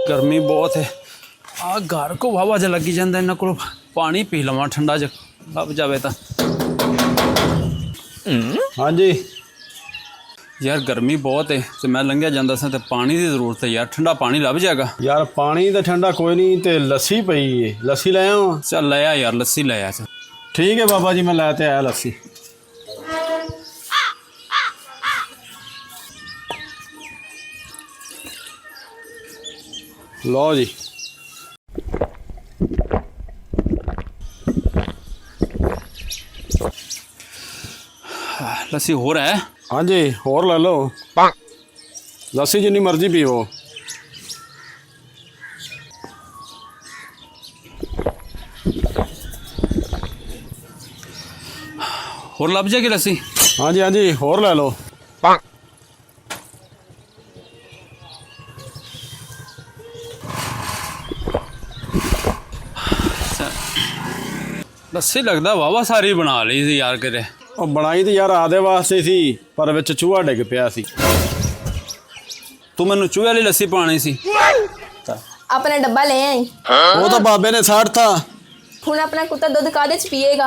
गर्मी बहुत है। आ घर को वाह जा लगी जाता इन्हों को पानी पी लवा ठंडा ज लभ जाए तो। हाँ जी यार गर्मी बहुत है तो मैं लंघिया जाता सा तो पानी की जरूरत है यार, ठंडा पानी लभ जाएगा यार। पानी तो ठंडा कोई नहीं, तो लस्सी पई है, लस्सी ले आवां? चल लाया यार, लस्सी लाया चल। ठीक है बाबा जी, मैं लैते आया लस्सी। लो जी। लस्सी हो रहा है? हाँ जी होर ले लो, लस्सी जिन्नी मर्जी पीवो। होर लभ जाएगी लस्सी? हाँ जी होर ले लो। लस्सी लगता वाहवा सारी बना ली थी यार करे। ਉਹ ਬਣਾਈ ਤੇ ਯਾਰ ਆਦੇ ਵਾਸਤੇ ਸੀ, ਪਰ ਵਿੱਚ ਚੂਹਾ ਡਿੱਗ ਪਿਆ ਸੀ। तू मैनू चूहे वाली लस्सी पानी सी। अपना डब्बा ले आई। ਉਹ ਤਾਂ ਬਾਬੇ ਨੇ ਸਾੜਤਾ। ਹੁਣ अपना कुत्ता दूध कादे च पिएगा?